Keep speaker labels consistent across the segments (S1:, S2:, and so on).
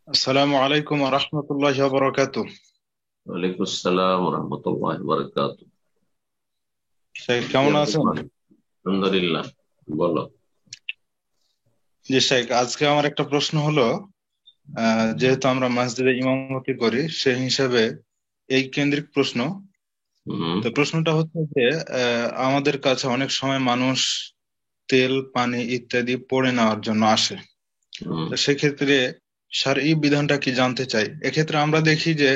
S1: আসসালামু আলাইকুম ওয়া রাহমাতুল্লাহি ওয়া বারাকাতুহু।
S2: ওয়ালাইকুম আসসালাম রহমতুল্লাহ বারাকাত।
S1: শেখ
S2: কি
S1: কেমন আছেন?
S2: অবস্থা? আলহামদুলিল্লাহ। বলো।
S1: জি শেখ, আজকে আমার একটা প্রশ্ন হলো, যেহেতু আমরা মসজিদে ইমামতি করি সেই হিসাবে এই কেন্দ্রিক প্রশ্ন।
S2: হম।
S1: তো প্রশ্নটা হচ্ছে যে আমাদের কাছে অনেক সময় মানুষ তেল পানি ইত্যাদি পড়ে নেওয়ার জন্য আসে।
S2: হম।
S1: তো সেক্ষেত্রে শারঈ বিধানটা কি জানতে চাই। এক্ষেত্রে আমরা দেখি যে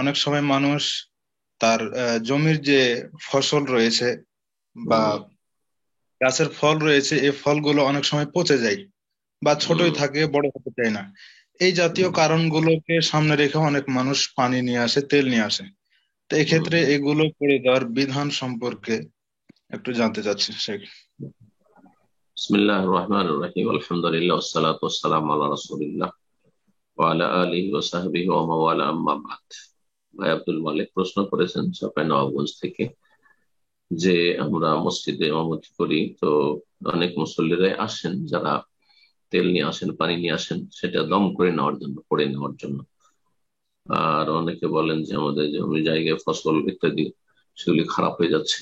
S1: অনেক সময় মানুষ তার জমির যে ফসল রয়েছে বা
S2: হম।
S1: গাছের ফল রয়েছে, এই ফলগুলো অনেক সময় পচে যায় বা ছোটই
S2: হম।
S1: থাকে, বড় হতে চায় না। এই জাতীয় কারণগুলোকে সামনে রেখে অনেক মানুষ পানি নিয়ে আসে, তেল নিয়ে আসে। তো এক্ষেত্রে
S2: হম।
S1: এগুলো করে দেওয়ার বিধান সম্পর্কে একটু জানতে চাচ্ছি শেখ।
S2: বিসমিল্লাহির রহমানির রহিম। আলহামদুলিল্লাহ ওয়াসসালাতু ওয়াসসালামু আলা রাসূলিল্লাহ ওয়া আলা আলিহি ওয়া সাহবিহি ওয়া মাওয়ালা, আম্মা বাদ। ভাই আব্দুল মালিক প্রশ্ন করেছেন চাঁপাই নবাবগঞ্জ থেকে, যে আমরা মসজিদে ইমামতি করি, তো অনেক মুসল্লিরাই আসেন যারা তেল নিয়ে আসেন, পানি নিয়ে আসেন, সেটা দম করে নেওয়ার জন্য, পড়ে নেওয়ার জন্য। আর অনেকে বলেন যে আমাদের জমি জায়গায় ফসল ইত্যাদি সেগুলি খারাপ হয়ে যাচ্ছে।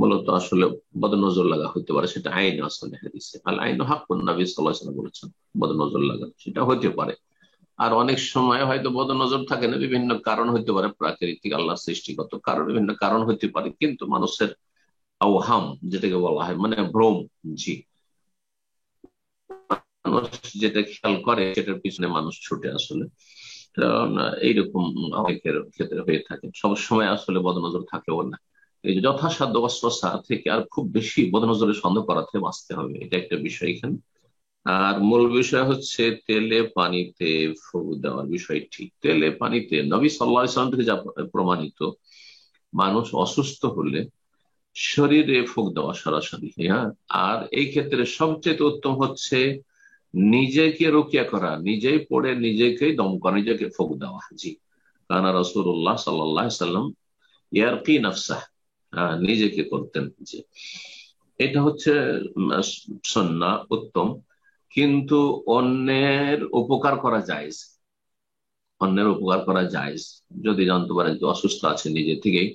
S2: মূলত আসলে বদনজর লাগা হতে পারে, সেটা আইন আসলে হাদিসে আল আইন হাক্কুন, নবী সাল্লাল্লাহু আলাইহি ওয়াসাল্লাম বলেছেন। বদনজর লাগা সেটা হতে পারে। আর অনেক সময় হয়তো বদনজর থাকে না, বিভিন্ন কারণ হতে পারে, প্রাকৃতিক আল্লাহর সৃষ্টিগত কারণ, বিভিন্ন কারণ হতে পারে, কিন্তু মানুষের আওহাম যেটাকে বলা হয়, মানে ভ্রম। জি। মানুষ যেটা খেয়াল করে সেটার পিছনে মানুষ ছুটে আসলে। কারণ এইরকম অনেকের ক্ষেত্রে হয়ে থাকে, সবসময় আসলে বদনজর থাকেও না। এই যে যথাসাধ্য অস্ত্রসা থেকে আর খুব বেশি বদনজরের সন্দেহ করা থেকে বাঁচতে হবে, এটা একটা বিষয় এখানে। আর মূল বিষয় হচ্ছে তেলে পানিতে ফুক দেওয়ার বিষয়। ঠিক তেলে পানিতে নবী সাল্লাল্লাহু আলাইহি ওয়াসাল্লাম থেকে যা প্রমাণিত, মানুষ অসুস্থ হলে শরীরে ফুক দেওয়া সরাসরি, হ্যাঁ। আর এই ক্ষেত্রে সবচেয়ে উত্তম হচ্ছে নিজেকে রুকিয়া করা, নিজেই পড়ে নিজেকেই দম করা, নিজেকে ফুক দেওয়া। জি। কানা রাসূলুল্লাহ সাল্লাল্লাহু আলাইহি ওয়াসাল্লাম ইয়ারকি নাফসাহ, নিজেকে করতেন। জি। এটা হচ্ছে সুন্নাহ, উত্তম। কিন্তু অন্যের উপকার করা যায়, অন্যের উপকার করা যায়। যদি জানতে পারেন যে অসুস্থ আছে, নিজে থেকেই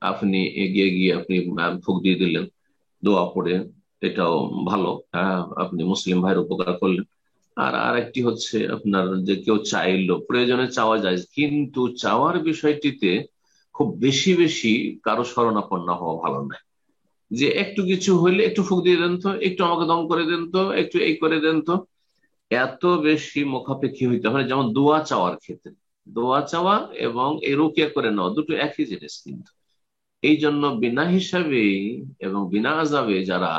S2: আপনি এগিয়ে গিয়ে আপনি ফুক দিয়ে দিলেন দোয়া পড়ে, এটাও ভালো। হ্যাঁ, আপনি মুসলিম ভাইয়ের উপকার করলেন। আর আরেকটি হচ্ছে আপনার, যে কেউ চাইলো, প্রয়োজনে চাওয়া যায়, কিন্তু চাওয়ার বিষয়টিতে খুব বেশি বেশি কারো শরণাপন্ন হওয়া ভালো নয়। যে একটু কিছু হইলে একটু ফুক দিয়ে দেন তো, একটু আমাকে দম করে দেন তো, একটু এই করে দেন তো, এত বেশি মুখাপেক্ষী হইতে হয়। যেমন দোয়া চাওয়ার ক্ষেত্রে, দোয়া চাওয়া এবং এ রুকিয়া করে নেওয়া দুটো একই জিনিস কিন্তু। এই জন্য বিনা হিসাবে এবং বিনা আযাবে যারা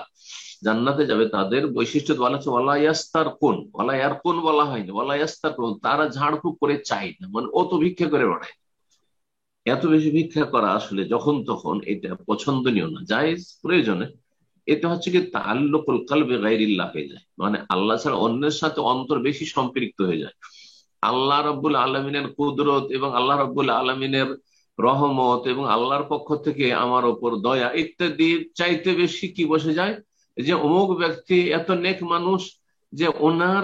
S2: জান্নাতে যাবে, তাদের বৈশিষ্ট্য বলা হচ্ছে ওয়ালা ইয়াস্তার কোন, ওয়ালা ইয়ার কোন বলা হয়নি, ওয়ালা ইয়াস্তার কোন, তারা ঝাড়ফুঁক করে চাই না, মানে ও তো ভিক্ষা করে বেড়ায়। এত বেশি ভিক্ষা করা আসলে যখন তখন এটা পছন্দনীয় না, জায়েজ প্রয়োজনে। এটা হচ্ছে কি তাআল্লুকুল কলবি গায়রিল্লাহ হয়ে যায়, মানে আল্লাহ ছাড়া অন্যের সাথে অন্তর বেশি সম্পৃক্ত হয়ে যায়। আল্লাহ রাব্বুল আলামিনের কুদরত এবং আল্লাহ রাব্বুল আলামিনের রহমত এবং আল্লাহর পক্ষ থেকে আমার ওপর দয়া ইত্যাদি চাইতে বেশি কি বসে যায়, যে অমুক ব্যক্তি এত নেক মানুষ, যে ওনার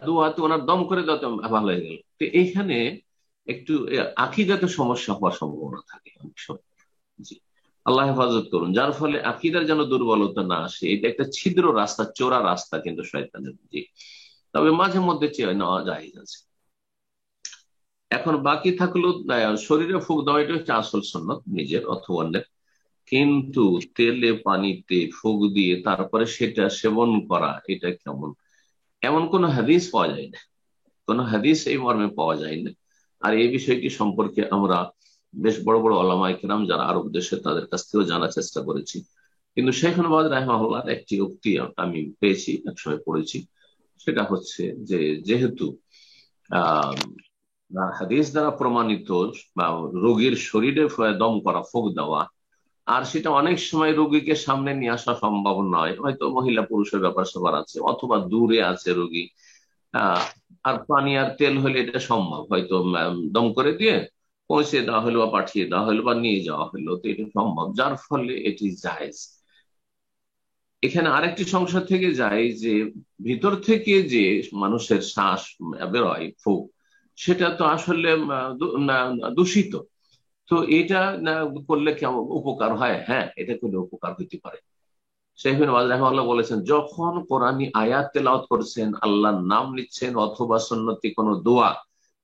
S2: দোয়াতে ওনার দম করে দেওয়াতে ভালো হয়ে গেল। তো এইখানে একটু আকীদাতে সমস্যা হওয়ার সম্ভাবনা থাকে অনেক সময়। জি। আল্লাহ হেফাজত করুন। যার ফলে আকীদার যেন দুর্বলতা না আসে, এটা একটা ছিদ্র রাস্তা, চোরা রাস্তা কিন্তু শয়তানের। জি। তবে মাঝে মধ্যে চেয়ে নেওয়া যায় আছে। এখন বাকি থাকলো শরীরে ফুঁক দেওয়া, এটা হচ্ছে আসল সুন্নাত, নিজের অথবা অন্যের। কিন্তু তেলে পানিতে ফুঁক দিয়ে তারপরে সেটা সেবন করা, এটা কেমন? এমন কোন হাদিস পাওয়া যায় না, কোন হাদিস এই মর্মে পাওয়া যায় না। আর এই বিষয়টি সম্পর্কে আমরা বেশ বড় বড় ওলামায়ে কেরাম যারা আরব দেশে, তাদের কাছ থেকেও জানার চেষ্টা করেছি। কিন্তু শেখ নওয়াজ রাহিমাহুল্লাহর একটি উক্তি আমি পেয়েছি, একসময় পড়েছি। সেটা হচ্ছে যে, যেহেতু আহ হাদিস দ্বারা প্রমাণিত বা রোগীর শরীরে দম করা, ফুঁক দেওয়া, আর সেটা অনেক সময় রোগীকে সামনে নিয়ে আসা সম্ভব নয়, হয়তো মহিলা পুরুষের ব্যাপার স্যাপার আছে, অথবা দূরে আছে রোগী। আহ আর পানি আর তেল হলে এটা সম্ভব, হয়তো দম করে দিয়ে পৌঁছে দেওয়া হলো বা পাঠিয়ে দেওয়া হলো বা নিয়ে যাওয়া হলো, তো এটা সম্ভব, যার ফলে এটি জায়েজ। এখানে আরেকটি সংশয় থেকে যায় যে ভিতর থেকে যে মানুষের শ্বাস বেরোয় ফুক, সেটা তো আসলে দূষিত। তো এটা না করলে কেমন উপকার হয়? হ্যাঁ, এটা করলে উপকার হইতে পারে। শেখ বিন বাজ রাহিমাহুল্লাহ বলেছেন, যখন কোরআনী আয়াত তেলাওয়াত করছেন, আল্লাহর নাম নিচ্ছেন, অথবা সুন্নতি কোনো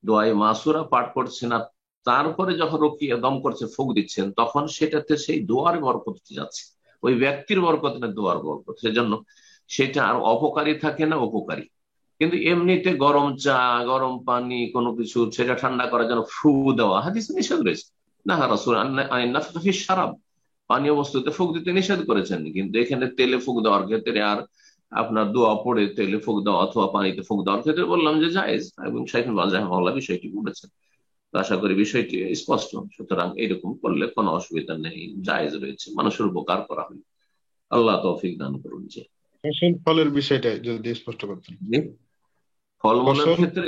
S2: দোয়ায় মাসুরা পাঠ করছেন, আর তারপরে যখন রকিয়া দম করছে, ফুঁক দিচ্ছেন, তখন সেটাতে সেই দোয়ার বরকত যাচ্ছে, ওই ব্যক্তির বরকত না, দোয়ার বরকত। সেজন্য সেটা আর অপকারী থাকে না, উপকারী। কিন্তু এমনিতে গরম চা, গরম পানি, কোনো কিছু সেটা ঠান্ডা করার জন্য ফু দেওয়া হাদিসে নিষেধ রয়েছে। না রাসূল সারাব, পানীয় বস্তুতে ফুঁক দিতে নিষেধ করেছেন, কিন্তু এখানে তেলে ফুঁক দেওয়ার ক্ষেত্রে আর আপনার দোয়া পড়ে তেলে ফুঁক দেওয়া অথবা পানিতে ফুঁক দেওয়ার ক্ষেত্রে বললাম যে জায়েজ, এবং শাইখ বিন বাজ রাহিমাহুল্লাহ বিষয়টি বলেছেন। তো আশা করি বিষয়টি স্পষ্ট। সুতরাং এরকম করলে কোনো অসুবিধা নেই, জায়েজ রয়েছে, মানুষের উপকার করা হয়। আল্লাহ তৌফিক দান করুন। যে
S1: ফসল ফলের বিষয়টা যদি স্পষ্ট করতেন।
S2: ফলমূলের
S1: ফসল
S2: ক্ষেত্রে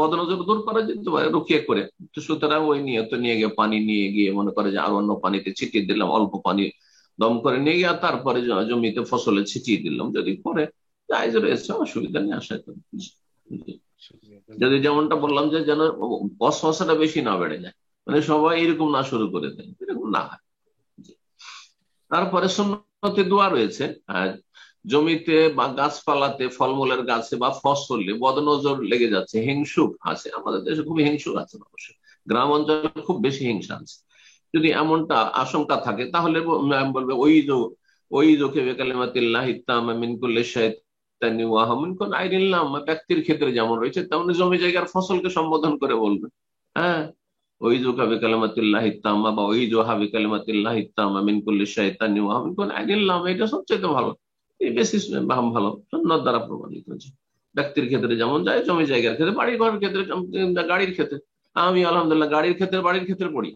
S2: বদনজর দূর করা যেতে পারে রুকিয়ে করে। তো সুতরাং ওই নিয়ত নিয়ে গিয়ে পানি নিয়ে গিয়ে মনে করে যে আর অন্য পানিতে ছিটিয়ে দিলাম, অল্প পানি দম করে নিয়ে গিয়ে তারপরে জমিতে ফসলে ছিটিয়ে দিলাম, যদি পরে জায়েজ রয়েছে, অসুবিধা নেই আশা করি। যদি যেমনটা বললাম যে যেন অসমস্যাটা বেশি না বেড়ে যায়, মানে সবাই এরকম না শুরু করে দেয়, এরকম না হয়। তারপরে সুন্নতে দোয়া রয়েছে। জমিতে বা গাছপালাতে, ফলমূলের গাছে বা ফসলে বদনজর লেগে যাচ্ছে, হিংসুক আছে, আমাদের দেশে খুবই হিংসুক আছে, অবশ্যই গ্রাম অঞ্চলে খুব বেশি হিংসা আছে। যদি এমনটা আশঙ্কা থাকে তাহলে বলবে ওই জোকে বেকালিমাতিল্লাহি তাম্মা মিন কুল্লি শাইতানি ওয়া মিন কুল্লি আইনিন লাম্মা, ব্যক্তির ক্ষেত্রে যেমন রয়েছে তেমনি জমি জায়গার ফসলকে সম্বোধন করে বলবে। হ্যাঁ, ওই জোকা বেকালিমাতিল্লাহি তাম্মা বা ওই জোহা বেকালিমাতিল্লাহি তাম্মা মিন কুল্লি শাইতানি ওয়া মিন কুল্লি আইনিন লাম্মা, এটা সবচেয়ে ভালো, এই বেসিস ভালো, সুন্নাহর দ্বারা প্রমাণিত হয়েছে। ব্যক্তির ক্ষেত্রে যেমন যায়, জমি জায়গার ক্ষেত্রে, বাড়ি ঘরের ক্ষেত্রে, গাড়ির ক্ষেত্রে। আমি আলহামদুলিল্লাহ গাড়ির ক্ষেত্রে, বাড়ির ক্ষেত্রে পড়ি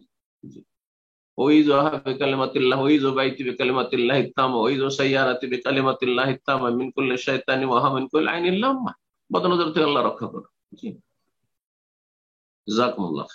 S2: ওই জোহা বেকালিমাতিল্লাহ, ওই জো বাইতি বেকালিমাতিল্লাহি তাম্মা, ওই জো সাইয়ারাতি বেকালিমাতিল্লাহি তাম্মা মিন কুল্লি শাইতানি ওয়া মিন কুল্লি আইনিন লাম্মা। বদনজর থেকে আল্লাহ রক্ষা করো। জি, জাযাকুমুল্লাহ।